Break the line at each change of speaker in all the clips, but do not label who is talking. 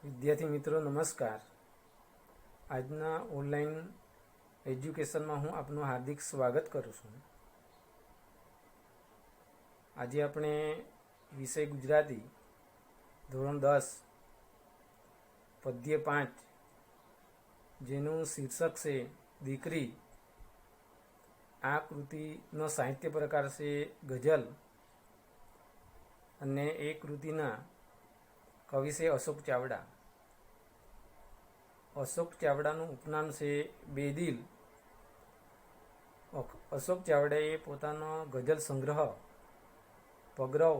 વિદ્યાર્થી મિત્રો નમસ્કાર. આજના ઓનલાઈન એજ્યુકેશનમાં હું આપનું હાર્દિક સ્વાગત કરું છું. આજે આપણે વિષય ગુજરાતી ધોરણ 10 પદ્ય 5 જેનું શીર્ષક છે દીકરી. આ કૃતિનો સાહિત્ય પ્રકાર છે ગઝલ અને એ કૃતિના કવિ છે અશોક ચાવડા. અશોક ચાવડાનું ઉપનામ છે બેદિલ. અશોક ચાવડાએ પોતાનો ગઝલ સંગ્રહ પગરવ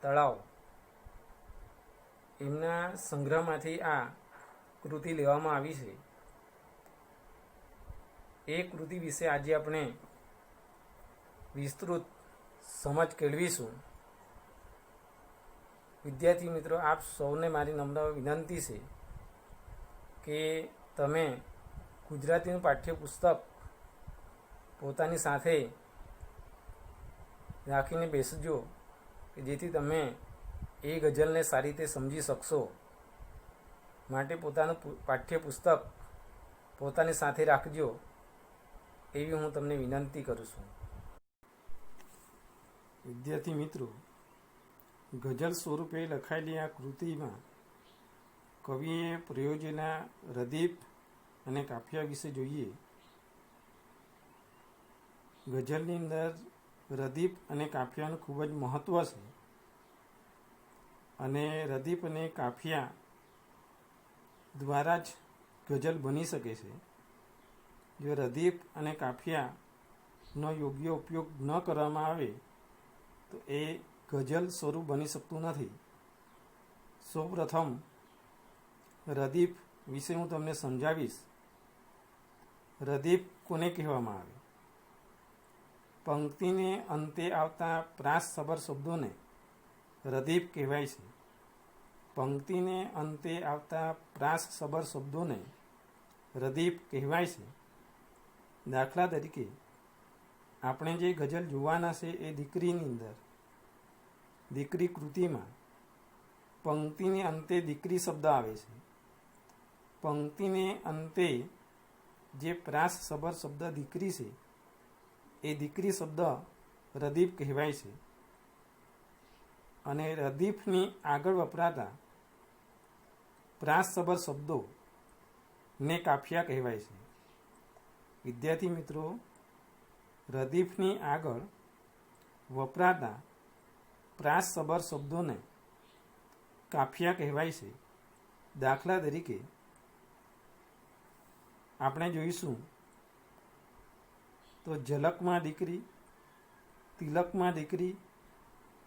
તળાવ એમના સંગ્રહમાંથી આ કૃતિ લેવામાં આવી છે. એ કૃતિ વિશે આજે આપણે વિસ્તૃત સમજ કેળવીશું. વિદ્યાર્થી મિત્રો, આપ સૌને મારી નમ્ર વિનંતી છે કે તમે ગુજરાતીનું પાઠ્યપુસ્તક પોતાની સાથે રાખીને બેસજો કે જેથી તમે એ ગઝલને સારી રીતે સમજી શકશો. માટે પોતાનું પાઠ્યપુસ્તક પોતાની સાથે રાખજો એવી હું તમને વિનંતી કરું છું. વિદ્યાર્થી મિત્રો, ગઝલ સ્વરૂપે લખાયેલી આ કૃતિમાં કવિએ પ્રયોજેલા રદીફ અને કાફિયા વિશે જોઈએ. ગઝલની અંદર રદીફ અને કાફિયાનું ખૂબ જ મહત્ત્વ છે અને રદીફ અને કાફિયા દ્વારા જ ગઝલ બની શકે છે. જો રદીફ અને કાફિયાનો યોગ્ય ઉપયોગ ન કરવામાં આવે તો એ ગઝલ સ્વરૂપ બની શકતું નથી. સૌપ્રથમ રદીફ વિશે હું તમને સમજાવીશ. રદીફ કોને કહેવામાં આવે? પંક્તિને અંતે આવતા પ્રાસસબર શબ્દોને રદીફ કહેવાય છે. પંક્તિને અંતે આવતા પ્રાસસબર શબ્દોને રદીફ કહેવાય છે. દાખલા તરીકે આપણે જે ગઝલ જોવાના છે એ દીકરીની અંદર દીકરી કૃતિમાં પંક્તિને અંતે દીકરી શબ્દ આવે છે. પંક્તિને અંતે જે પ્રાસ સબર શબ્દ દીકરી છે એ દીકરી શબ્દ રદીફ કહેવાય છે. અને રદીફની આગળ વપરાતા પ્રાસ સબર શબ્દો ને કાફિયા કહેવાય છે. વિદ્યાર્થી મિત્રો, રદીફની આગળ વપરાતા પ્રાસ સબર શબ્દોને કાફિયા કહેવાય છે. દાખલા તરીકે આપણે જોઈશું તો ઝલકમાં દીકરી, તિલકમાં દીકરી,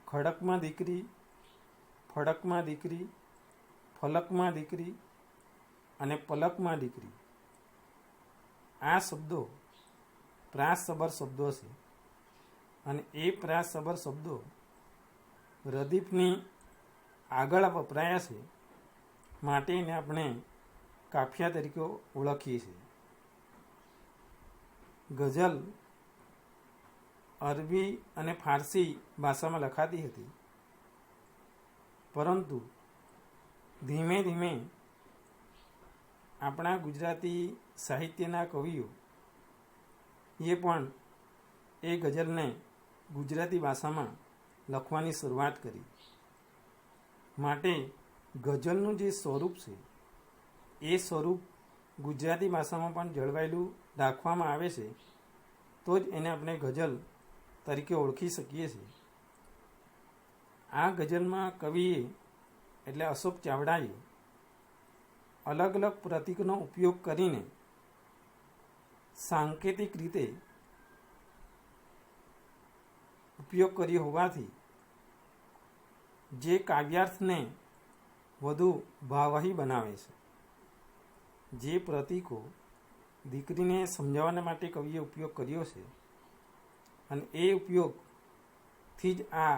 ખડકમાં દીકરી, ફડકમાં દીકરી, ફલકમાં દીકરી અને પલકમાં દીકરી. આ શબ્દો પ્રાસ સબર શબ્દો છે અને એ પ્રાસ સબર શબ્દો રદીફની આગળ વપરાયા છે માટે એને આપણે કાફિયા તરીકે ઓળખીએ છીએ. ગઝલ અરબી અને ફારસી ભાષામાં લખાતી હતી, પરંતુ ધીમે ધીમે આપણા ગુજરાતી સાહિત્યના કવિઓ એ પણ એ ગઝલને ગુજરાતી ભાષામાં લખવાની શરૂઆત કરી. માટે ગઝલનું જે સ્વરૂપ છે એ સ્વરૂપ ગુજરાતી ભાષામાં પણ જળવાયેલું રાખવામાં આવે છે તો જ એને આપણે ગઝલ તરીકે ઓળખી શકીએ છીએ. આ ગઝલમાં કવિએ એટલે અશોક ચાવડાએ અલગ અલગ પ્રતીકનો ઉપયોગ કરીને સાંકેતિક રીતે ઉપયોગ કર્યો હોવાથી જે કાવ્યાર્થને વધુ ભાવવાહી બનાવે છે. જે પ્રતીકો દીકરીને સમજાવવા માટે કવિએ ઉપયોગ કર્યો છે અને એ ઉપયોગથી જ આ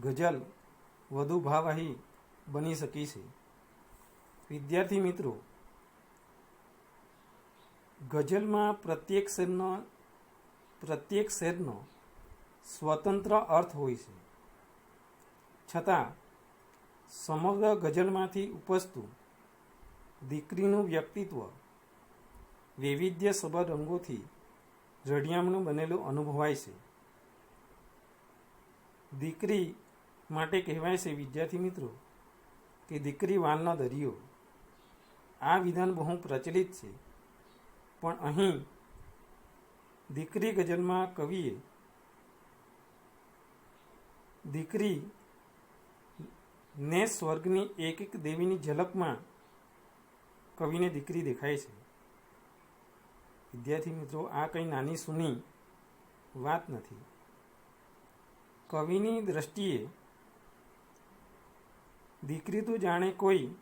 ગઝલ વધુ ભાવવાહી બની શકી છે. વિદ્યાર્થી મિત્રો, ગઝલમાં પ્રત્યેક શેરનો સ્વતંત્ર અર્થ હોય છે, છતાં સમગ્ર ગઝલમાંથી ઉપજતું દીકરીનું વ્યક્તિત્વ વૈવિધ્યસભર રંગોથી રળિયામણું બનેલું અનુભવાય છે. દીકરી માટે કહેવાય છે વિદ્યાર્થી મિત્રો કે દીકરી વાલનો દરિયો. આ વિધાન બહુ પ્રચલિત છે, પણ અહીં દીકરી ગઝલમાં કવિએ દીકરી ને સ્વર્ગની એક એક દેવીની ઝલકમાં કવિને દીકરી દેખાય છે. વિદ્યાર્થી મિત્રો, આ કંઈ નાની સૂની વાત નથી. કવિની દ્રષ્ટિએ દીકરી તો જાણે કોઈ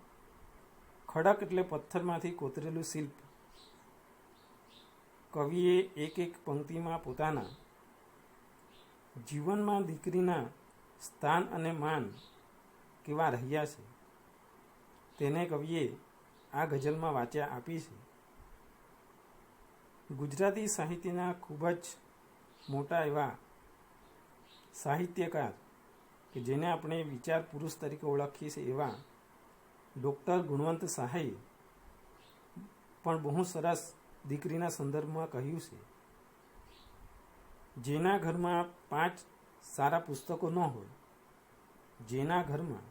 ખડક એટલે પથ્થરમાંથી કોતરેલું શિલ્પ. કવિએ એક એક પંક્તિમાં પોતાના જીવનમાં દીકરીના સ્થાન અને માન કેવા રહ્યા છે તેને કવિએ આ ગઝલમાં વાંચ્યા આપી છે. ગુજરાતી સાહિત્યના ખૂબ જ મોટા એવા સાહિત્યકાર કે જેને આપણે વિચાર પુરુષ તરીકે ઓળખીએ છીએ એવા ડૉક્ટર ગુણવંત શાહે પણ બહુ સરસ દીકરીના સંદર્ભમાં કહ્યું છે. જેના ઘરમાં 5 સારા પુસ્તકો ન હોય, જેના ઘરમાં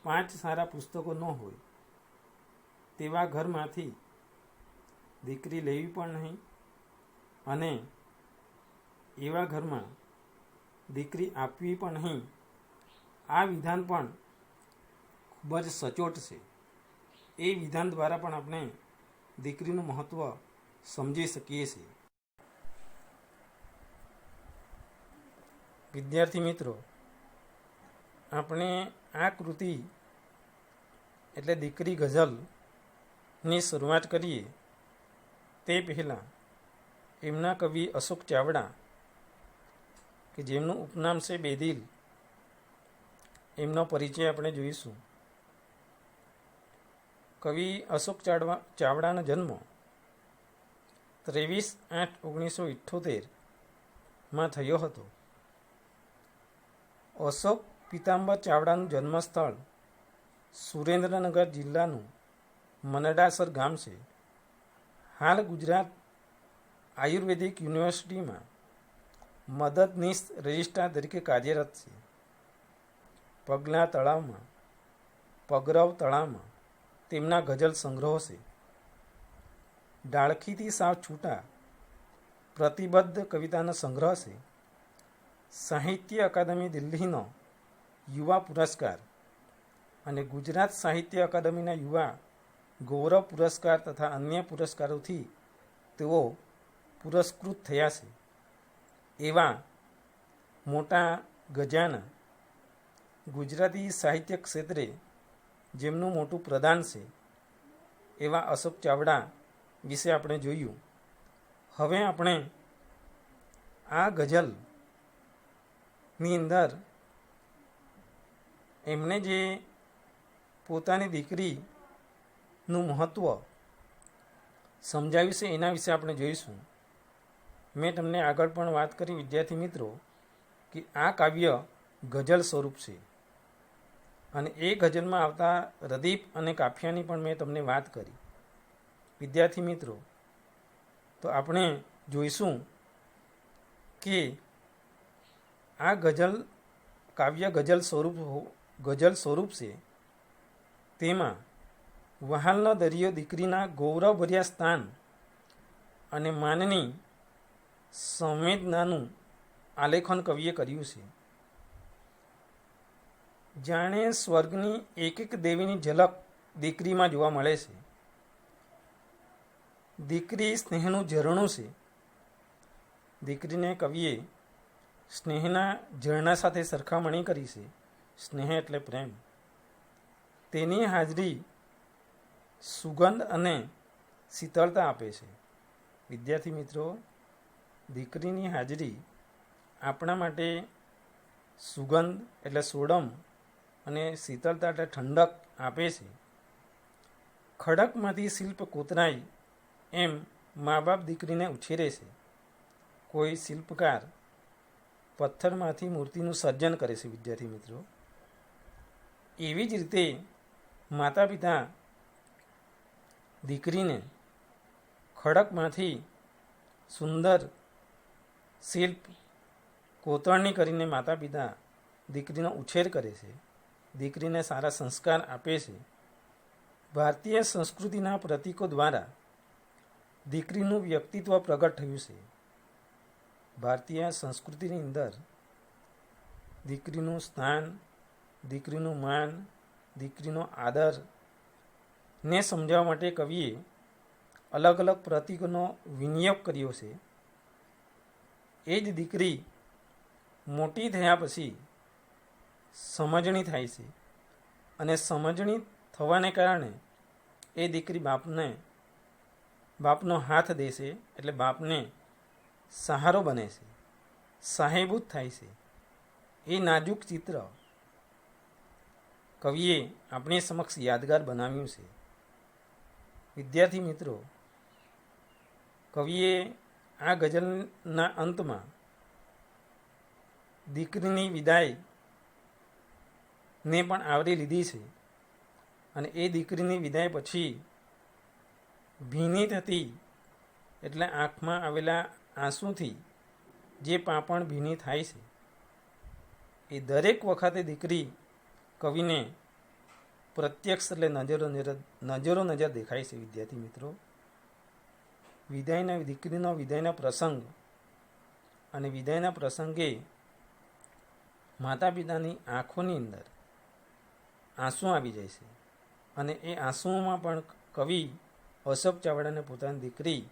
5 સારા પુસ્તકો ન હોય તેવા ઘરમાંથી દીકરી લેવી પણ નહીં, અને એવા ઘરમાં દીકરી આપવી પણ નહીં. આ વિધાન પણ ખૂબ જ સચોટ છે. એ વિધાન દ્વારા પણ આપણે દીકરીનું મહત્ત્વ સમજી શકીએ છીએ. વિદ્યાર્થી મિત્રો, આપણે આ કૃતિ એટલે દીકરી ગઝલની શરૂઆત કરીએ તે પહેલાં એમના કવિ અશોક ચાવડા કે જેમનું ઉપનામ છે બેદિલ, એમનો પરિચય આપણે જોઈશું. કવિ અશોક ચાવડાનો જન્મ 23/8/1978 થયો હતો. અશોક પિતાંબર ચાવડાનું જન્મસ્થળ સુરેન્દ્રનગર જિલ્લાનું મનડાસર ગામ છે. હાલ ગુજરાત આયુર્વેદિક યુનિવર્સિટીમાં મદદનીશ રજિસ્ટ્રાર તરીકે કાર્યરત છે. પગલા તળાવમાં, પગરવ તળાવમાં તેમના ગઝલ સંગ્રહો છે. ડાળખીથી સાવ છૂટા પ્રતિબદ્ધ કવિતાનો સંગ્રહ છે. સાહિત્ય અકાદમી દિલ્હીનો યુવા પુરસ્કાર અને ગુજરાત સાહિત્ય અકાદમીના યુવા ગૌરવ પુરસ્કાર તથા અન્ય પુરસ્કારોથી તેઓ પુરસ્કૃત થયા છે. એવા મોટા ગજાના ગુજરાતી સાહિત્ય ક્ષેત્રે જેમનું મોટું પ્રદાન છે એવા અશોક ચાવડા વિશે આપણે જોયું. હવે આપણે આ ગઝલની અંદર એમણે જે પોતાની દીકરીનું મહત્ત્વ સમજાવ્યું છે એના વિશે આપણે જોઈશું. મેં તમને આગળ પણ વાત કરી વિદ્યાર્થી મિત્રો કે આ કાવ્ય ગઝલ સ્વરૂપ છે, અને એ ગઝલમાં આવતા રદીફ અને કાફિયાની પણ મેં તમને વાત કરી. વિદ્યાર્થી મિત્રો, તો આપણે જોઈશું કે આ કાવ્ય ગઝલ સ્વરૂપ છે. તેમાં વહાલનો દરિયો દીકરીના ગૌરવભર્યા સ્થાન અને માનની સંવેદનાનું આલેખન કવિએ કર્યું છે. જાણે સ્વર્ગની એક એક દેવીની ઝલક દીકરીમાં જોવા મળે છે. દીકરી સ્નેહનું ઝરણું છે. દીકરીને કવિએ સ્નેહના ઝરણા સાથે સરખામણી કરી છે. સ્નેહ એટલે પ્રેમ. તેની હાજરી સુગંધ અને શીતળતા આપે છે. વિદ્યાર્થી મિત્રો, દીકરીની હાજરી આપણા માટે સુગંધ એટલે સોડમ અને શીતળતા એટલે ઠંડક આપે છે. ખડકમાંથી શિલ્પ કોતરાય એમ મા બાપ દીકરીને ઉછેરે છે. કોઈ શિલ્પકાર પથ્થરમાંથી મૂર્તિનું સર્જન કરે છે. વિદ્યાર્થી મિત્રો, એવી જ રીતે માતા પિતા દીકરીને ખડકમાંથી સુંદર શિલ્પ કોતરણી કરીને માતા પિતા દીકરીનો ઉછેર કરે છે, દીકરીને સારા સંસ્કાર આપે છે. ભારતીય સંસ્કૃતિના પ્રતીકો દ્વારા દીકરીનું વ્યક્તિત્વ પ્રગટ થયું છે. ભારતીય સંસ્કૃતિની અંદર દીકરીનું સ્થાન, દીકરીનું માન, દીકરીનો આદર ને સમજાવવા માટે કવિએ અલગ અલગ પ્રતીકોનો વિનિયોગ કર્યો છે. એ જ દીકરી મોટી થયા પછી સમજણી થાય છે અને સમજણી થવાને કારણે એ દીકરી બાપનો હાથ દેશે, એટલે બાપને સહારો બને છે, સહાયભૂત થાય છે. એ નાજુક ચિત્ર કવિએ આપણી સમક્ષ યાદગાર બનાવ્યું છે. વિદ્યાર્થી મિત્રો, કવિએ આ ગઝલના અંતમાં દીકરીની વિદાય ને પણ આવરી લીધી છે અને એ દીકરીની વિદાય પછી ભીની થતી, એટલે આંખમાં આવેલા આંસુથી જે પાંપણ ભીની થાય છે, એ દરેક વખતે દીકરી કવિને પ્રત્યક્ષ એટલે નજરો નજર દેખાય છે. વિદ્યાર્થી મિત્રો, દીકરીનો વિદાયનો પ્રસંગ અને વિદાયના પ્રસંગે માતા પિતાની આંખોની અંદર આંસુ આવી જાય છે અને એ આંસુઓમાં પણ કવિ અશોક ચાવડાને પોતાની દીકરી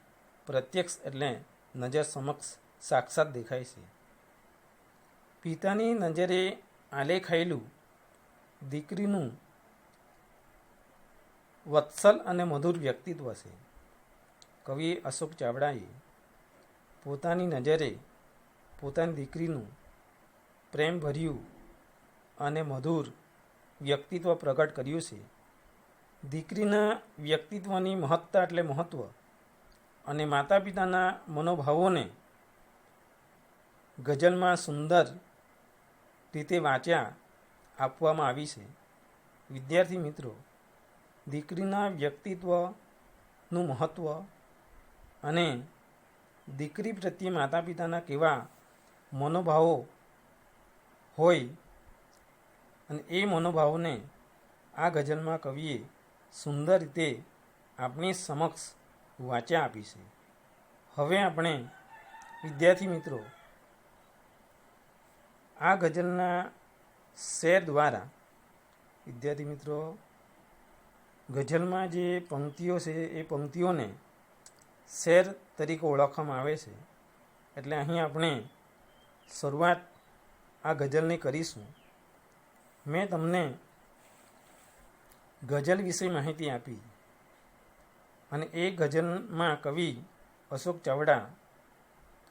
પ્રત્યક્ષ એટલે નજર સમક્ષ સાક્ષાત દેખાય છે. પિતાની નજરે આલેખાયેલું દીકરીનું વત્સલ અને મધુર વ્યક્તિત્વ છે. કવિ અશોક ચાવડાએ પોતાની નજરે પોતાની દીકરીનું પ્રેમભર્યું અને મધુર વ્યક્તિત્વ પ્રગટ કર્યું છે. દીકરીના વ્યક્તિત્વની મહત્તા એટલે મહત્વ અને માતા પિતાના મનોભાવોને ગઝલમાં સુંદર રીતે વાંચ્યા આપવામાં આવી છે. વિદ્યાર્થી મિત્રો, દીકરીના વ્યક્તિત્વનું મહત્વ અને દીકરી પ્રત્યે માતા પિતાના કેવા મનોભાવો હોય અને એ મનોભાવોને આ ગઝલમાં કવિએ સુંદર રીતે આપણી સમક્ષ વાંચ્યા આપી છે. હવે આપણે વિદ્યાર્થી મિત્રો આ ગઝલના શેર દ્વારા, વિદ્યાર્થી મિત્રો, ગઝલમાં જે પંક્તિઓ છે એ પંક્તિઓને શેર તરીકે ઓળખવામાં આવે છે. એટલે અહીં આપણે શરૂઆત આ ગઝલની કરીશું. મેં તમને ગઝલ વિશે માહિતી આપી અને એ ગઝલમાં કવિ અશોક ચાવડા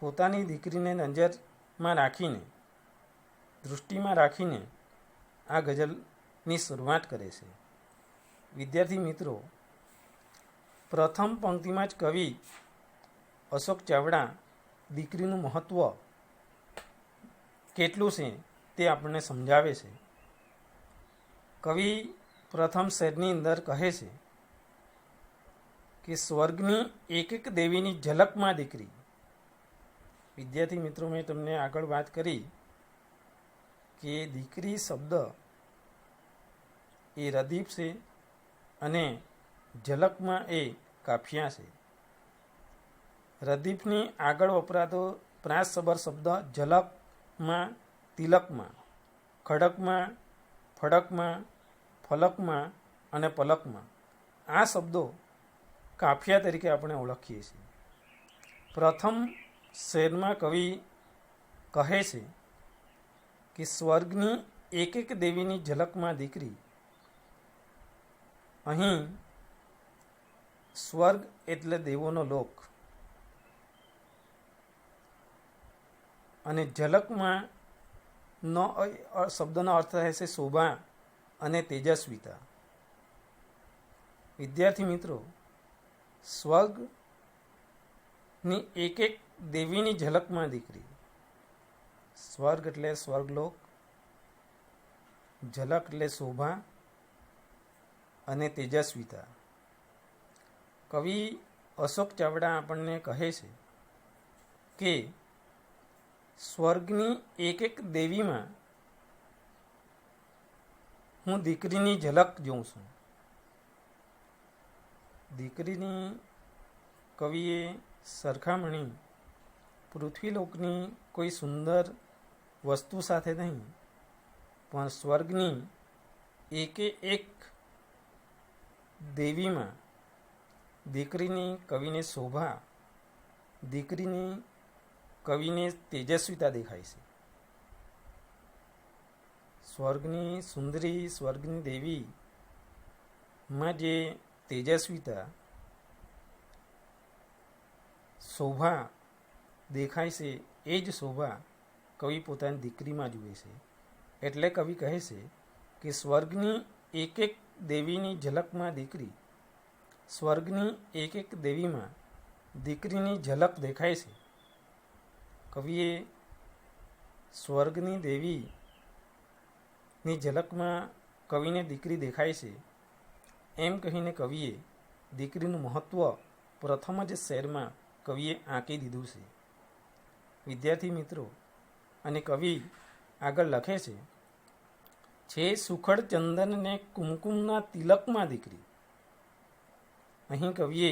પોતાની દીકરીને નજરમાં રાખીને, દૃષ્ટિમાં રાખીને આ ગઝલની શરૂઆત કરે છે. વિદ્યાર્થી મિત્રો, પ્રથમ પંક્તિમાં જ કવિ અશોક ચાવડા દીકરીનું મહત્ત્વ કેટલું છે તે આપણને સમજાવે છે. કવિ પ્રથમ શેરની અંદર કહે છે કે સ્વર્ગની એક એક દેવીની ઝલકમાં દીકરી. વિદ્યાર્થી મિત્રો, મેં તમને આગળ વાત કરી કે દીકરી શબ્દ એ રદીફ છે અને ઝલકમાં એ કાફિયા છે. રદીફની આગળ વપરાતો પ્રાસ સબર શબ્દ ઝલકમાં, તિલકમાં, ખડકમાં, ફડકમાં, ફલકમાં અને પલકમાં, આ શબ્દો કાફિયા તરીકે આપણે ઓળખીએ છીએ. પ્રથમ શેરમાં કવિ કહે છે કે સ્વર્ગની એક એક દેવીની ઝલકમાં દીકરી. અહીં સ્વર્ગ એટલે દેવોનો લોક અને ઝલકમાં નો શબ્દનો અર્થ થાય છે શોભા અને તેજસ્વીતા. વિદ્યાર્થી મિત્રો, સ્વર્ગની એક એક દેવીની ઝલકમાં દીકરી. સ્વર્ગ એટલે સ્વર્ગલોક ઝલક એટલે શોભા અને તેજસ્વીતા. કવિ અશોક ચાવડા આપણને કહે છે કે સ્વર્ગની એક એક દેવીમાં હું દીકરીની ઝલક જોઉં છું. દીકરીની કવિએ સરખામણી પૃથ્વીલોકની કોઈ સુંદર વસ્તુ સાથે નહીં, પણ સ્વર્ગની એકે એક દેવીમાં દીકરીની કવિને શોભા, દીકરીની કવિને તેજસ્વીતા દેખાય છે. સ્વર્ગની સુંદરી, સ્વર્ગની દેવીમાં જે તેજસ્વીતા, શોભા દેખાય છે, એ જ શોભા કવિ પોતાની દીકરીમાં જુએ છે. એટલે કવિ કહે છે કે સ્વર્ગની એક એક દેવીની ઝલકમાં દીકરી, સ્વર્ગની એક એક દેવીમાં દીકરીની ઝલક દેખાય છે. કવિએ સ્વર્ગની દેવીની ઝલકમાં કવિને દીકરી દેખાય છે એમ કહીને કવિએ દીકરીનું મહત્ત્વ પ્રથમ જ શેરમાં કવિએ આંકી દીધું છે. વિદ્યાર્થી મિત્રો, અને કવિ આગળ લખે છે સુખડ ચંદનને કુમકુમના તિલકમાં દીકરી. અહીં કવિએ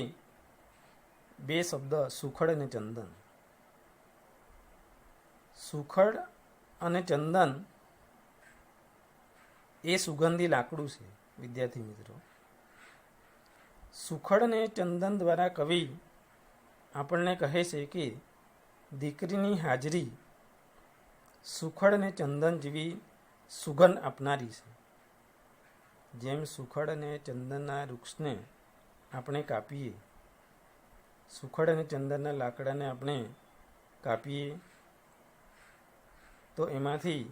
બે શબ્દ સુખડ અને ચંદન. સુખડ અને ચંદન એ સુગંધી લાકડું છે. વિદ્યાર્થી મિત્રો, સુખડ અને ચંદન દ્વારા કવિ આપણને કહે છે કે દીકરીની હાજરી સુખડ અને ચંદન જેવી સુગંધ આપનારી છે. જેમ સુખડ અને ચંદનના વૃક્ષને આપણે કાપીએ, સુખડ અને ચંદનના લાકડાને આપણે કાપીએ તો એમાંથી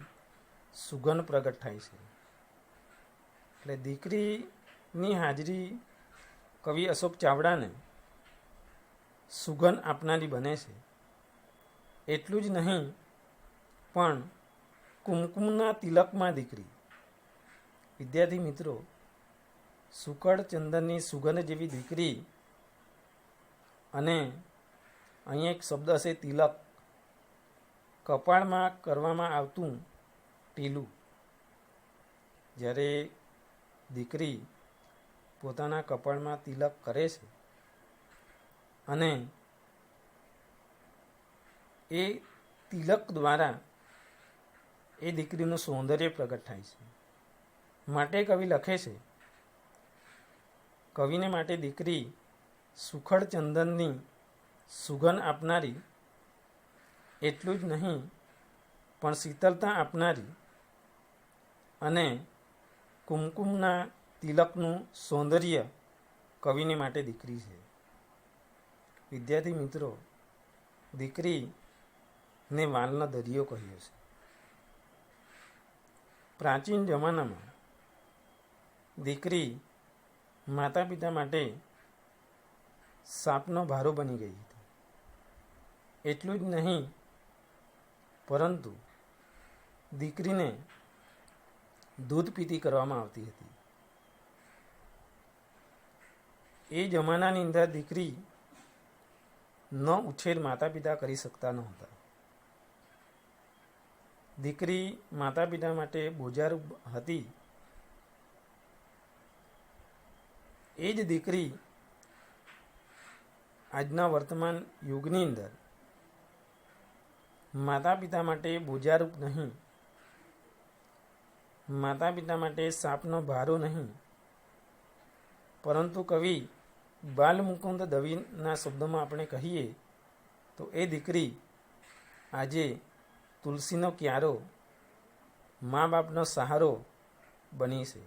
સુગંધ પ્રગટ થાય છે. એટલે દીકરીની હાજરી કવિ અશોક ચાવડાને સુગંધ આપનારી બને છે. એટલું જ નહીં, પણ કુમકુમના તિલકમાં દીકરી. વિદ્યાર્થી મિત્રો, સુખડ ચંદનની સુગંધ જેવી દીકરી, અને અહીં એક શબ્દ હશે તિલક, કપાળમાં કરવામાં આવતું ટીલું. જ્યારે દીકરી પોતાના કપાળમાં તિલક કરે છે અને એ તિલક દ્વારા એ દીકરીનું સૌંદર્ય પ્રગટ થાય છે. માટે કવિ લખે છે, કવિને માટે દીકરી સુખડ ચંદનની સુગંધ આપનારી, એટલું જ નહીં પણ શીતળતા આપનારી અને કુમકુમના તિલકનું સૌંદર્ય કવિને માટે દીકરી છે. વિદ્યાર્થી મિત્રો, દીકરીને વાલનો દરિયો કહ્યો છે. પ્રાચીન જમાનામાં દીકરી માતા પિતા માટે સાપનો ભારો બની ગઈ હતી. એટલું જ નહીં, પરંતુ દીકરીને દૂધ પીતી કરવામાં આવતી હતી. એ જમાનાની અંદર દીકરીનો ઉછેર માતા પિતા કરી શકતા નહોતા. દીકરી માતા પિતા માટે બોજારૂપ હતી. એ જ દીકરી આજના વર્તમાન યુગની અંદર માતા પિતા માટે બોજારૂપ નહીં, માતા પિતા માટે સાપનો ભારો નહીં, પરંતુ કવિ બાલમુકુંદ દવેના શબ્દોમાં આપણે કહીએ તો એ દીકરી આજે તુલસીનો ક્યારો, મા બાપનો સહારો બની છે.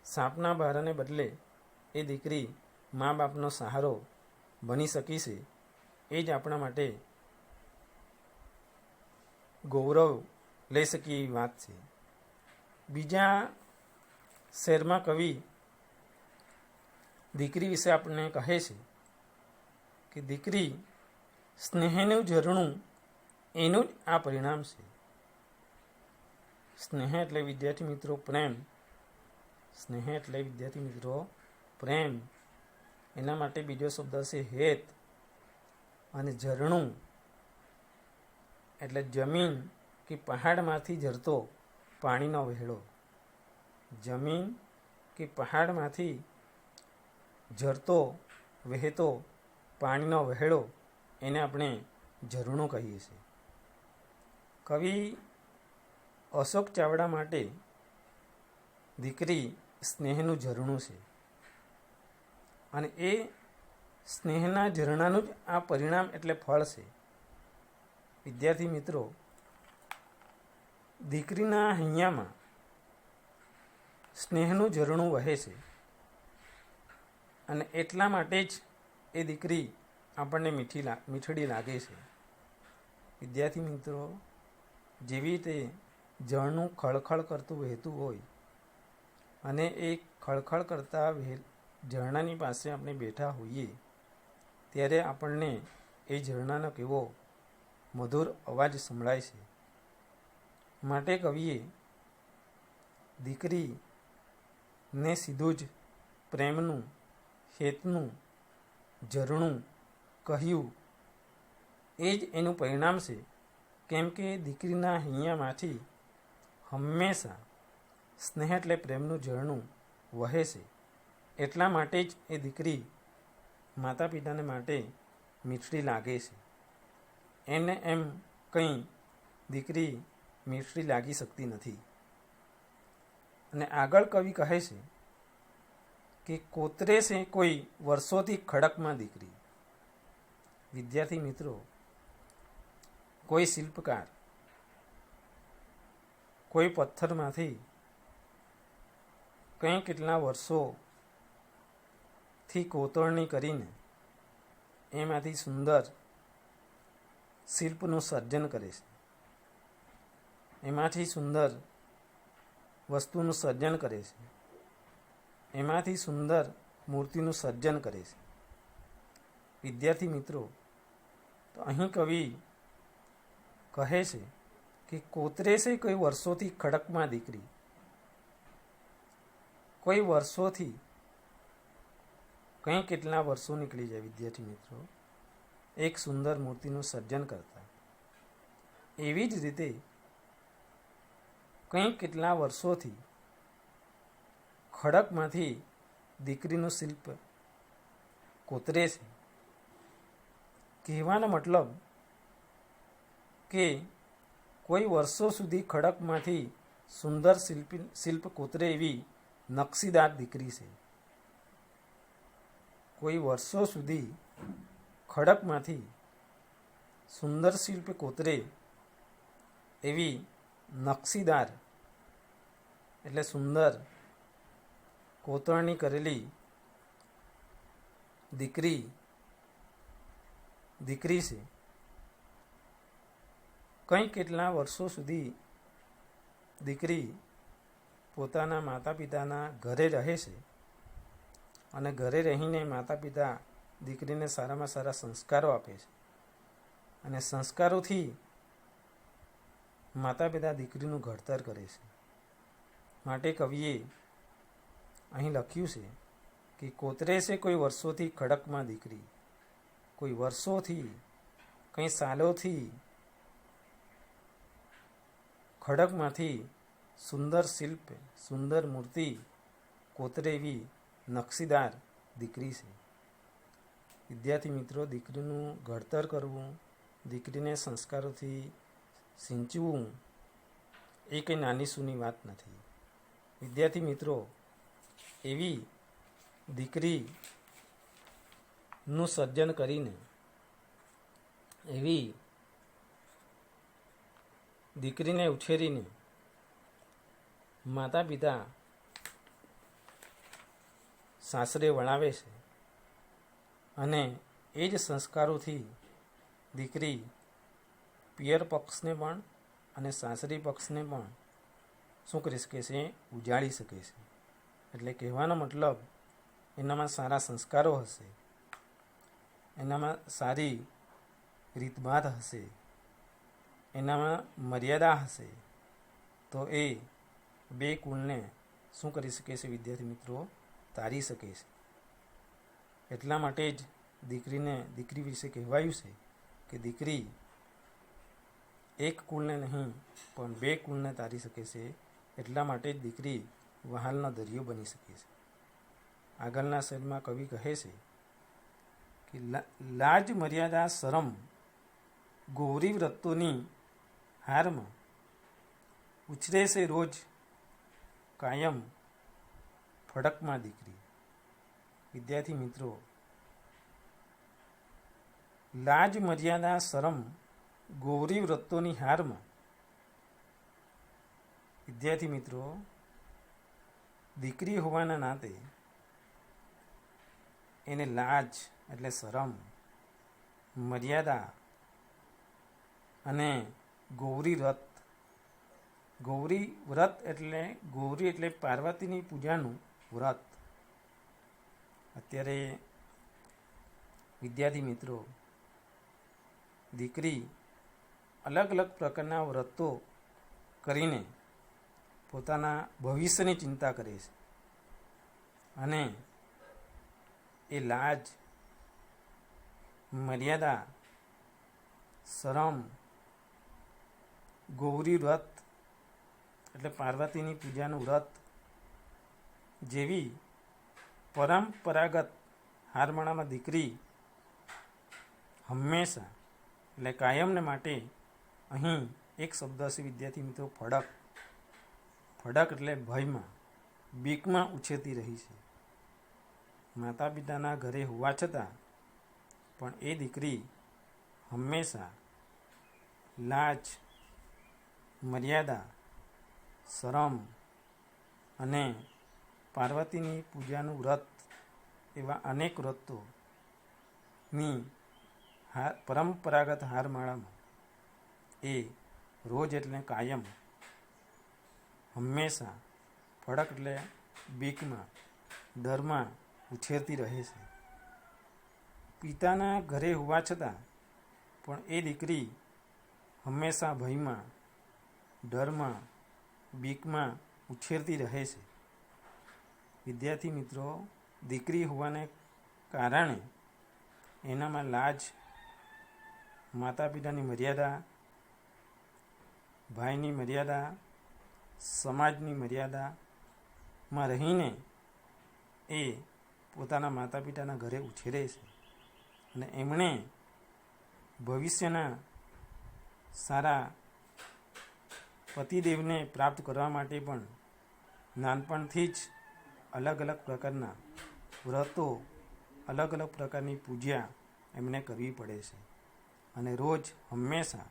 સાપના ભારાને બદલે એ દીકરી મા બાપનો સહારો બની શકી છે. એ જ આપણા માટે ગૌરવ લઈ શકીએ એવી વાત છે. બીજા શેરમાં કવિ દીકરી વિશે આપણને કહે છે કે દીકરી સ્નેહનું ઝરણું, એનું જ આ પરિણામ છે. સ્નેહ એટલે વિદ્યાર્થી મિત્રો પ્રેમ. સ્નેહ એટલે વિદ્યાર્થી મિત્રો પ્રેમ. એના માટે બીજો શબ્દ છે હેત. અને ઝરણું એટલે જમીન કે પહાડમાંથી ઝરતો પાણીનો વહેળો. જમીન કે પહાડમાંથી ઝરતો વહેતો પાણીનો વહેળો એને આપણે ઝરણું કહીએ છીએ. કવિ અશોક ચાવડા માટે દીકરી સ્નેહનું ઝરણું છે અને એ સ્નેહના ઝરણાનું જ આ પરિણામ એટલે ફળ છે. વિદ્યાર્થી મિત્રો, દીકરીના હૈયામાં સ્નેહનું ઝરણું વહે છે અને એટલા માટે જ એ દીકરી આપણને મીઠડી લાગે છે. વિદ્યાર્થી મિત્રો, જેવી રીતે ઝરણું ખળખળ કરતું વહેતું હોય અને એ ખળખળ કરતા ઝરણાની પાસે આપણે બેઠા હોઈએ ત્યારે આપણને એ ઝરણાનો કેવો મધુર અવાજ સંભળાય છે. માટે કવિએ દીકરીને સીધું જ પ્રેમનું, હેતનું ઝરણું કહ્યું. એ જ એનું પરિણામ છે. કેમ કે દીકરીના હૈયામાંથી હંમેશા સ્નેહ એટલે પ્રેમનું ઝરણું વહે છે. એટલા માટે જ એ દીકરી માતા પિતાને માટે મીઠડી લાગે છે. એને એમ કંઈ દીકરી મીઠડી લાગી શકતી નથી. અને આગળ કવિ કહે છે કે કોતરે છે કોઈ વર્ષોથી ખડકમાં દીકરી. વિદ્યાર્થી મિત્રો, કોઈ શિલ્પકાર કોઈ પથ્થરમાંથી કંઈ કેટલા વર્ષોથી કોતરણી કરીને એમાંથી સુંદર શિલ્પનું સર્જન કરે છે. એમાંથી સુંદર વસ્તુનું સર્જન કરે છે. એમાંથી સુંદર મૂર્તિનું સર્જન કરે છે. વિદ્યાર્થી મિત્રો, તો અહીં કવિ કહે છે કે કોતરે છે કોઈ વર્ષોથી ખડકમાં દીકરી. કોઈ વર્ષોથી કંઈ કેટલા વર્ષો નીકળી જાય વિદ્યાર્થી મિત્રો એક સુંદર મૂર્તિનું સર્જન કરતા. એવી જ રીતે કંઈ કેટલા વર્ષોથી ખડકમાંથી દીકરીનું શિલ્પ કોતરે છે. કહેવાનો મતલબ કે કોઈ વર્ષો સુધી ખડકમાંથી સુંદર શિલ્પ કોતરે એવી નકશીદાર દીકરી છે. કોઈ વર્ષો સુધી ખડકમાંથી સુંદર શિલ્પ કોતરે એવી નકશીદાર એટલે સુંદર કોતરણી કરેલી દીકરી છે. કંઈ કેટલા વર્ષો સુધી દીકરી પોતાના માતા પિતાના ઘરે રહે છે અને ઘરે રહીને માતા પિતા દીકરીને સારામાં સારા સંસ્કારો આપે છે અને સંસ્કારોથી માતા પિતા દીકરીનું ઘડતર કરે છે. માટે કવિએ અહીં લખ્યું છે કે કોતરે છે કોઈ વર્ષોથી ખડકમાં દીકરી. કોઈ વર્ષોથી, કંઈ સાલોથી ખડકમાંથી સુંદર શિલ્પ, સુંદર મૂર્તિ કોતરે એવી નકશીદાર દીકરી છે. વિદ્યાર્થી મિત્રો, દીકરીનું ઘડતર કરવું, દીકરીને સંસ્કારોથી સિંચવું એ કંઈ નાની સૂની વાત નથી. વિદ્યાર્થી મિત્રો, એવી દીકરીનું સર્જન કરીને, એવી દીકરીને ઉછેરીને માતા પિતા સાસરે વળાવે છે અને એ જ સંસ્કારોથી દીકરી પિયર પક્ષને પણ અને સાસરી પક્ષને પણ શું કરી શકે છે? ઉજાળી શકે છે. એટલે કહેવાનો મતલબ એનામાં સારા સંસ્કારો હશે, એનામાં સારી રીતભાત હશે, એનામાં મર્યાદા હશે તો એ બે કુળને શું કરી શકે છે વિદ્યાર્થી મિત્રો? તારી શકે છે. એટલા માટે જ દીકરી વિશે કહેવાયું છે કે દીકરી એક કુળને નહીં પણ બે કુળને તારી શકે છે. એટલા માટે જ દીકરી વહાલનો દરિયો બની શકે છે. આગળના શેરમાં કવિ કહે છે કે લાજ મર્યાદા શરમ ગૌરી વ્રતોની હારમાં ઉછરે છે રોજ કાયમ ફડકમાં દીકરી. વિદ્યાર્થી મિત્રો, લાજ મર્યાદા શરમ ગૌરી વ્રતોની હારમાં, વિદ્યાર્થી મિત્રો, દીકરી હોવાના નાતે એને લાજ એટલે શરમ, મર્યાદા અને ગૌરી વ્રત એટલે પાર્વતીની પૂજાનું વ્રત. અત્યારે વિદ્યાર્થી મિત્રો, દીકરી અલગ અલગ પ્રકારના વ્રતો કરીને પોતાના ભવિષ્યની ચિંતા કરે છે અને એ લાજ, મર્યાદા, શરમ, ગૌરી વ્રત એટલે પાર્વતીની પૂજાનું વ્રત જેવી પરંપરાગત હારમાળામાં દીકરી હંમેશા એટલે કાયમને માટે અહીં એક શબ્દ છે વિદ્યાર્થી મિત્રો, ફડક. ફડક એટલે ભયમાં, બીકમાં ઉછેરતી રહી છે. માતા પિતાના ઘરે હોવા છતાં પણ એ દીકરી હંમેશા લાજ, મર્યાદા, શરમ અને પાર્વતીની પૂજાનું વ્રત એવા અનેક વ્રતોની પરંપરાગત હારમાળામાં એ રોજ એટલે કાયમ, હંમેશા, ફડક એટલે બીકમાં, ડરમાં ઉછેરતી રહે છે. પિતાના ઘરે હોવા છતાં પણ એ દીકરી હંમેશા ભયમાં, ડરમાં, બીકમાં ઉછેરતી રહે છે. વિદ્યાર્થી મિત્રો, દીકરી હોવાને કારણે એનામાં લાજ, માતા પિતાની મર્યાદા, ભાઈની મર્યાદા, સમાજની મર્યાદામાં રહીને એ પોતાના માતા પિતાના ઘરે ઉછેરે છે અને એમણે ભવિષ્યના સારા પતિદેવને પ્રાપ્ત કરવા માટે પણ નાનપણથી જ અલગ અલગ પ્રકારના વ્રતો, અલગ અલગ પ્રકારની પૂજા એમને કરવી પડે છે અને રોજ હંમેશા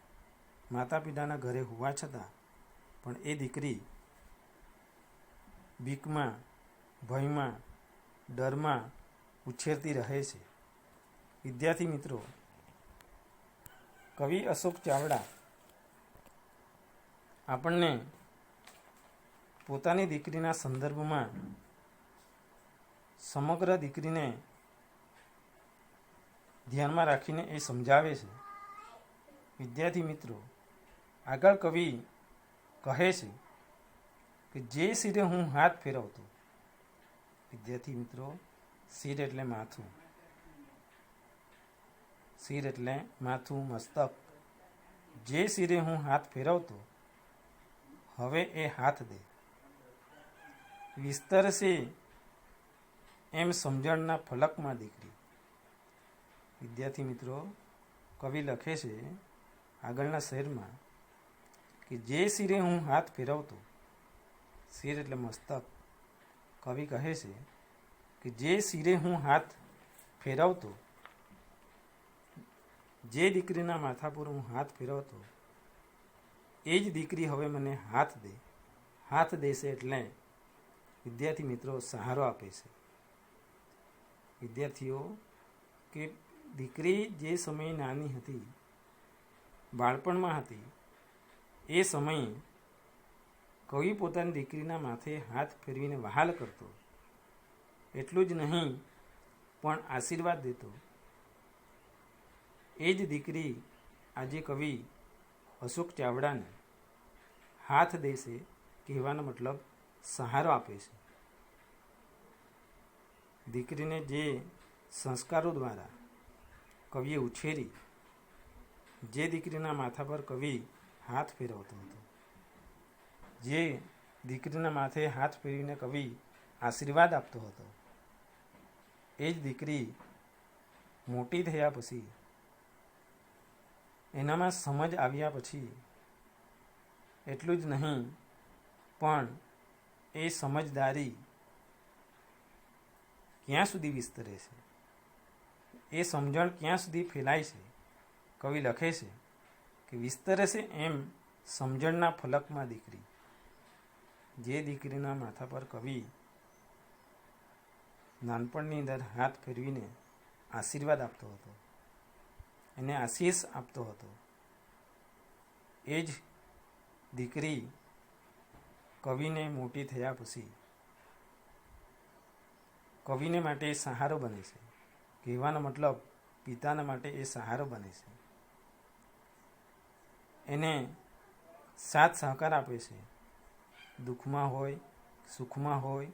માતા પિતાના ઘરે હોવા છતાં પણ એ દીકરી બીકમાં, ભયમાં, ડરમાં ઉછેરતી રહે છે. વિદ્યાર્થી મિત્રો, કવિ અશોક ચાવડા આપણને પોતાની દીકરીના સંદર્ભમાં સમગ્ર દીકરીને ધ્યાનમાં રાખીને એ સમજાવે છે. વિદ્યાર્થી મિત્રો, આગળ કવિ કહે છે કે જે શિરે હું હાથ ફેરવતો, વિદ્યાર્થી મિત્રો, શિર એટલે માથું, શિર એટલે માથું, મસ્તક. જે શિરે હું હાથ ફેરવતો હવે એ હાથ દે, વિસ્તરશે એમ સમજણના ફલકમાં દીકરી. વિદ્યાર્થી મિત્રો, કવિ લખે છે આગળના શેરમાં કે જે શિરે હું હાથ ફેરવતો, શિર એટલે મસ્તક. કવિ કહે છે કે જે શિરે હું હાથ ફેરવતો, જે દીકરીના માથા પર હું હાથ ફેરવતો એ જ દીકરી હવે મને હાથ દે. હાથ દેશે એટલે વિદ્યાર્થી મિત્રો સહારો આપે છે. વિદ્યાર્થીઓ, કે દીકરી જે સમયે નાની હતી, બાળપણમાં હતી, એ સમયે કવિ પોતાની દીકરીના માથે હાથ ફેરવીને વહાલ કરતો. એટલું જ નહીં પણ આશીર્વાદ દેતો. એ જ દીકરી આજે કવિ અશોક ચાવડાને હાથ દેશે કહેવાનો મતલબ સહારો આપે છે. દીકરીને જે સંસ્કારો દ્વારા કવિએ ઉછેરી, જે દીકરીના માથા પર કવિ હાથ ફેરવતો હતો, જે દીકરીના માથે હાથ ફેરવીને કવિ આશીર્વાદ આપતો હતો, એ જ દીકરી મોટી થયા પછી, એનામાં સમજ આવ્યા પછી એટલું જ નહીં પણ એ સમજદારી ક્યાં સુધી વિસ્તરે છે, એ સમજણ ક્યાં સુધી ફેલાય છે. કવિ લખે છે કે વિસ્તરે છે એમ સમજણના ફલકમાં દીકરી. જે દીકરીના માથા પર કવિ નાનપણની અંદર હાથ ફેરવીને આશીર્વાદ આપતો હતો, એને આશીષ આપતો હતો, એ જ દીકરી કવિને મોટી થયા પછી કવિને માટે એ સહારો બને છે. કહેવાનો મતલબ પિતાના માટે એ સહારો બને છે, એને સાથ સહકાર આપે છે. દુઃખમાં હોય, સુખમાં હોય,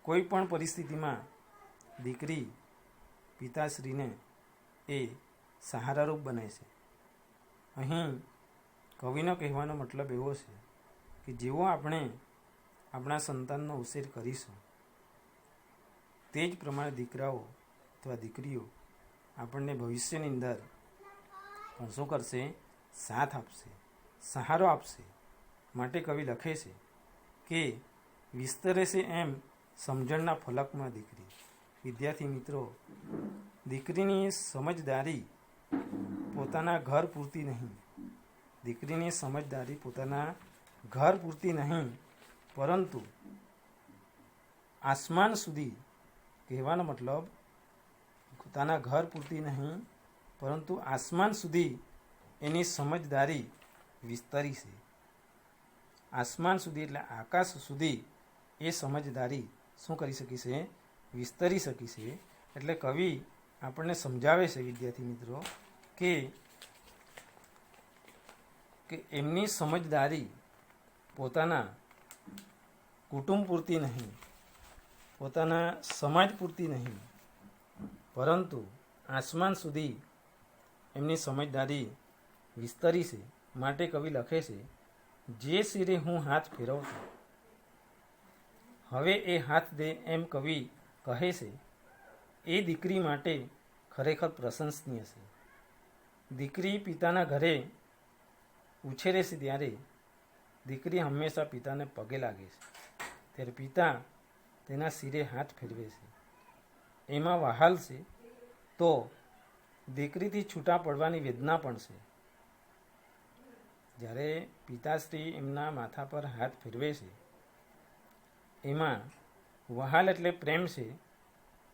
કોઈ પણ પરિસ્થિતિમાં દીકરી પિતાશ્રીને એ સહારારૂપ બને છે. અહીં કવિનો કહેવાનો મતલબ એવો છે કે જેવો આપણે આપણા સંતાનનો ઉછેર કરીશું, તે જ પ્રમાણે દીકરાઓ અથવા દીકરીઓ આપણને ભવિષ્યની અંદર પણ શું કરશે? સાથ આપશે, સહારો આપશે. માટે કવિ લખે છે કે વિસ્તરે છે એમ સમજણના ફલકમાં દીકરી. વિદ્યાર્થી મિત્રો, દીકરીની સમજદારી પોતાના ઘર પૂરતી નહીં, દીકરીની સમજદારી પોતાના ઘર પૂરતી નહીં, પરંતુ આસમાન સુધી, કહેવાનો મતલબ પોતાના ઘર પૂરતી નહીં પરંતુ આસમાન સુધી એની સમજદારી વિસ્તરી છે. આસમાન સુધી એટલે આકાશ સુધી એ સમજદારી શું કરી શકી છે? વિસ્તરી શકી છે. એટલે કવિ આપણને સમજાવે છે વિદ્યાર્થી મિત્રો કે એમની સમજદારી પોતાના કુટુંબ પૂરતી નહીં, પોતાના સમાજ પૂરતી નહીં, પરંતુ આસમાન સુધી એમની સમજદારી વિસ્તરી છે. માટે કવિ લખે છે, જે શિરે હું હાથ ફેરવતો હવે એ હાથ દે એમ કવિ કહે છે. એ દીકરી માટે ખરેખર પ્રશંસનીય છે. દીકરી પિતાના ઘરે ઉછેરે છે ત્યારે દીકરી હંમેશા પિતાને પગે લાગે છે, ત્યારે પિતા તેના શિરે હાથ ફેરવે છે. એમાં વહાલ છે તો દીકરીથી છૂટા પડવાની વેદના પણ છે. જ્યારે પિતાશ્રી એમના માથા પર હાથ ફેરવે છે એમાં વહાલ એટલે પ્રેમ છે,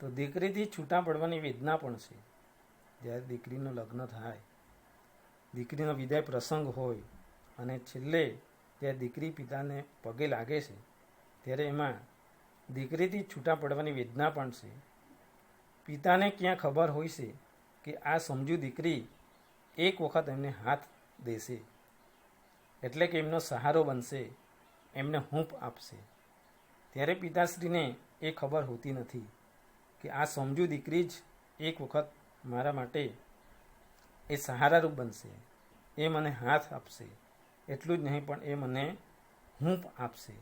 તો દીકરીથી છૂટા પડવાની વેદના પણ છે. જ્યારે દીકરીનું લગ્ન થાય, દીકરીનો વિદાય પ્રસંગ હોય અને છેલ્લે ત્યારે દીકરી પિતાને પગે લાગે છે, ત્યારે એમાં દીકરીથી છૂટા પડવાની વેદના પણ છે. પિતાને ક્યાં ખબર હોય છે કે આ સમજુ દીકરી એક વખત એમને હાથ દેશે, એટલે કે એમનો સહારો બનશે, એમને હૂંફ આપશે. ત્યારે પિતાશ્રીને એ ખબર હોતી નથી કે આ સમજુ દીકરી જ એક વખત મારા માટે એ સહારારૂપ બનશે, એ મને હાથ આપશે. એટલું જ નહીં પણ એ મને હૂંફ આપશે.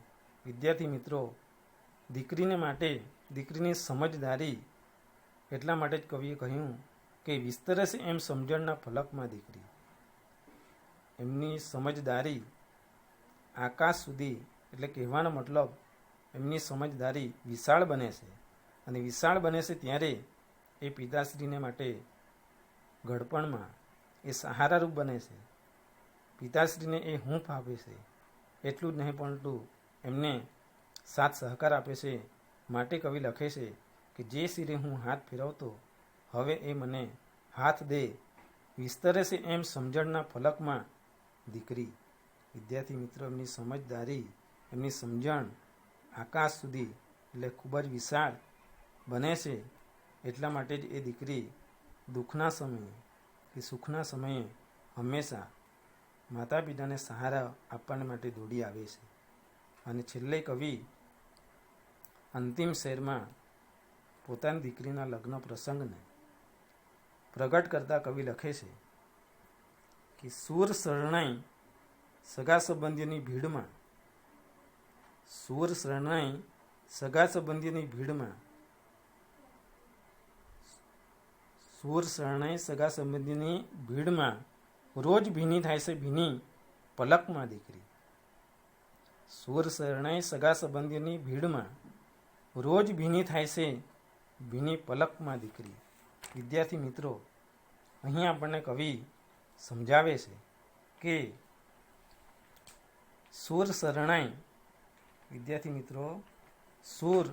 વિદ્યાર્થી મિત્રો, દીકરીને માટે દીકરીની સમજદારી એટલા માટે જ કવિએ કહ્યું કે વિસ્તરે છે એમ સમજણના ફલકમાં દીકરી. એમની સમજદારી આકાશ સુધી, એટલે કહેવાનો મતલબ એમની સમજદારી વિશાળ બને છે, અને વિશાળ બને છે ત્યારે એ પિતાશ્રીને માટે ઘડપણમાં એ સહારારૂપ બને છે. પિતાશ્રીને એ હૂંફ આપે છે. એટલું જ નહીં પરંતુ એમને સાથ સહકાર આપે છે. માટે કવિ લખે છે કે જે શિરે હું હાથ ફેરવતો હવે એ મને હાથ દે, વિસ્તરે છે એમ સમજણના ફલકમાં દીકરી. વિદ્યાર્થી મિત્રો, એમની સમજદારી, એમની સમજણ આકાશ સુધી એટલે ખૂબ જ વિશાળ બને છે. એટલા માટે જ એ દીકરી દુઃખના સમયે કે સુખના સમયે હંમેશા માતા પિતાને સહારા આપવા માટે દોડી આવે છે. અને છેલ્લે કવિ અંતિમ શેરમાં પોતાની દીકરીના લગ્ન પ્રસંગને પ્રગટ કરતા કવિ લખે છે કે સૂર શરણાઈ સગા સંબંધીઓની ભીડમાં, સૂર શરણાઈ સગા સંબંધીઓની ભીડમાં, સૂર શરણાઈ સગા સંબંધીની ભીડમાં રોજ ભીની થાય છે ભીની પલકમાં દીકરી. સૂર શરણાઈ સગા સંબંધીની ભીડમાં રોજ ભીની થાય છે ભીની પલકમાં દીકરી. વિદ્યાર્થી મિત્રો, અહીં આપણને કવિ સમજાવે છે કે સૂર શરણાઈ, વિદ્યાર્થી મિત્રો, સૂર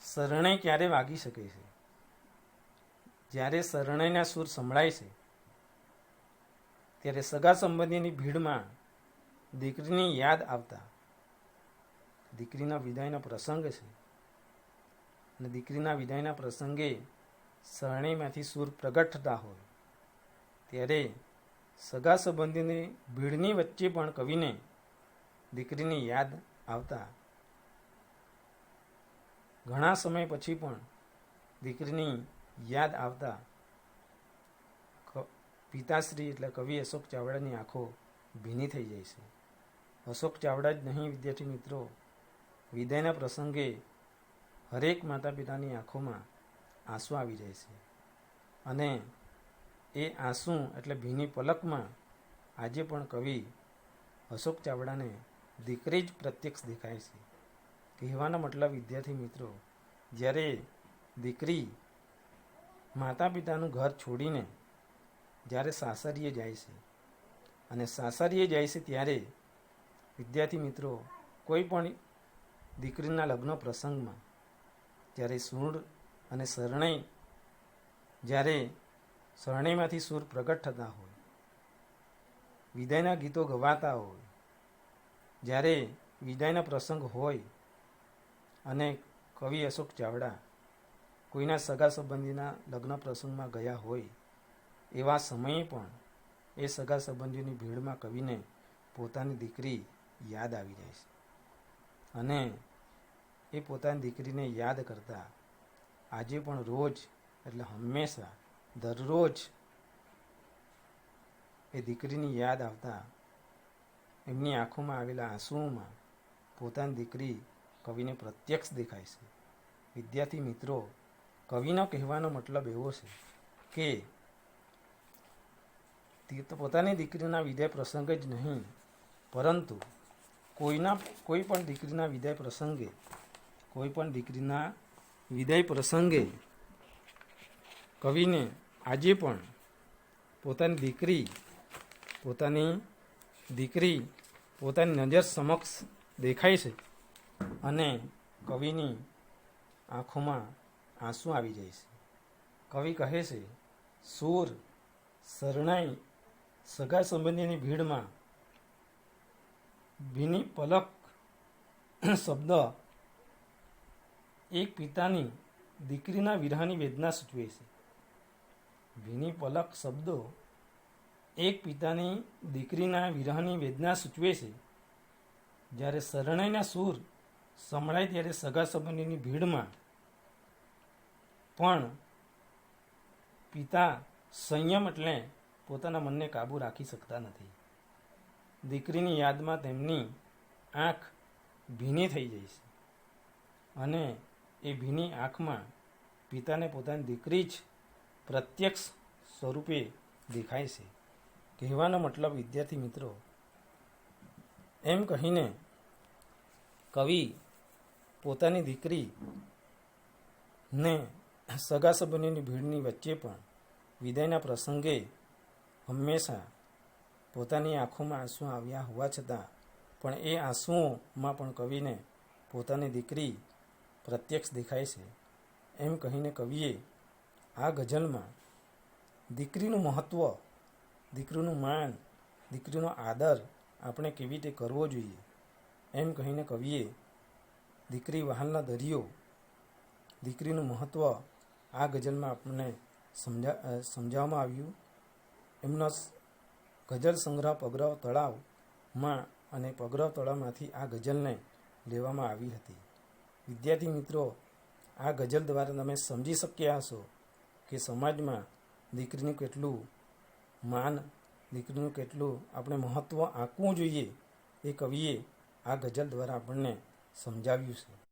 શરણાઈ ક્યારે વાગી શકે છે? જ્યારે શરણાઈના સૂર સંભળાય છે ત્યારે સગા સંબંધીની ભીડમાં દીકરીની યાદ આવતા, દીકરીના વિદાયનો પ્રસંગ છે અને દીકરીના વિદાયના પ્રસંગે શરણાઈમાંથી સૂર પ્રગટ થતા હોય ત્યારે સગા સંબંધીની ભીડની વચ્ચે પણ કવિને દીકરીની યાદ આવતા, ઘણા સમય પછી પણ દીકરીની યાદ આવતા પિતાશ્રી એટલે કવિ અશોક ચાવડાની આંખો ભીની થઈ જાય છે. અશોક ચાવડા જ નહીં વિદ્યાર્થી મિત્રો, વિદાયના પ્રસંગે હરેક માતા પિતાની આંખોમાં આંસુ આવી જાય છે અને એ આંસુ એટલે ભીની પલકમાં આજે પણ કવિ અશોક ચાવડાને દીકરી જ પ્રત્યક્ષ દેખાય છે. કહેવાનો મતલબ વિદ્યાર્થી મિત્રો, જ્યારે દીકરી માતા પિતાનું ઘર છોડીને જ્યારે સાસરીએ જાય છે અને સાસરીએ જાય છે ત્યારે વિદ્યાર્થી મિત્રો કોઈ પણ દીકરીના લગ્ન પ્રસંગમાં જ્યારે સૂર અને શરણાઈ, જ્યારે શરણાઈમાંથી સૂર પ્રગટ થતા હોય, વિદાયના ગીતો ગવાતા હોય, જ્યારે વિદાયનો પ્રસંગ હોય અને કવિ અશોક ચાવડા કોઈના સગા સંબંધીના લગ્ન પ્રસંગમાં ગયા હોય, એવા સમયે પણ એ સગા સંબંધીઓની ભીડમાં કવિને પોતાની દીકરી યાદ આવી જાય છે અને એ પોતાની દીકરીને યાદ કરતા આજે પણ રોજ એટલે હંમેશા દરરોજ એ દીકરીની યાદ આવતા એમની આંખોમાં આવેલા આંસુઓમાં પોતાની દીકરી કવિને પ્રત્યક્ષ દેખાય છે. વિદ્યાર્થી મિત્રો, કવિનો કહેવાનો મતલબ એવો છે કે પોતાની દીકરીના વિદાય પ્રસંગે જ નહીં, પરંતુ કોઈ પણ દીકરીના વિદાય પ્રસંગે કવિને આજે પણ પોતાની નજર સમક્ષ દેખાય છે અને કવિની આંખોમાં આંસુ આવી જાય છે. કવિ કહે છે, સૂર શરણાઈ સગા સંબંધીની ભીડમાં ભીની પલક શબ્દ એક પિતાની દીકરીના વિરહની વેદના સૂચવે છે. ભીની પલક શબ્દો એક પિતાની દીકરીના વિરહની વેદના સૂચવે છે. જ્યારે શરણાઈના સૂર સંભળાય ત્યારે સગા સંબંધીની ભીડમાં પણ પિતા સંયમ એટલે પોતાના મનને કાબૂ રાખી શકતા નથી. દીકરીની યાદમાં તેમની આંખ ભીની થઈ જાય છે અને એ ભીની આંખમાં પિતાને પોતાની દીકરી જ પ્રત્યક્ષ સ્વરૂપે દેખાય છે. કહેવાનો મતલબ વિદ્યાર્થી મિત્રો, એમ કહીને કવિ પોતાની દીકરીને સગા સંબંધીની ભીડની વચ્ચે પણ વિદાયના પ્રસંગે હંમેશા પોતાની આંખોમાં આંસુ આવ્યા હોવા છતાં પણ એ આંસુઓમાં પણ કવિને પોતાની દીકરી પ્રત્યક્ષ દેખાય છે. એમ કહીને કવિએ આ ગઝલમાં દીકરીનું મહત્ત્વ, દીકરીનું માન, દીકરીનો આદર આપણે કેવી રીતે કરવો જોઈએ એમ કહીને કવિએ દીકરી વહાલના દરિયો, દીકરીનું મહત્ત્વ આ ગઝલમાં આપણને સમજાવવામાં આવ્યું. એમનો ગઝલ સંગ્રહ પગરવ તળાવમાં અને પગરવ તળાવમાંથી આ ગઝલને લેવામાં આવી હતી. વિદ્યાર્થી મિત્રો, આ ગઝલ દ્વારા તમે સમજી શક્યા હશો કે સમાજમાં દીકરીનું કેટલું માન, દીકરીનું કેટલું આપણે મહત્ત્વ આંકવું જોઈએ, એ કવિએ આ ગઝલ દ્વારા આપણને સમજાવ્યું છે.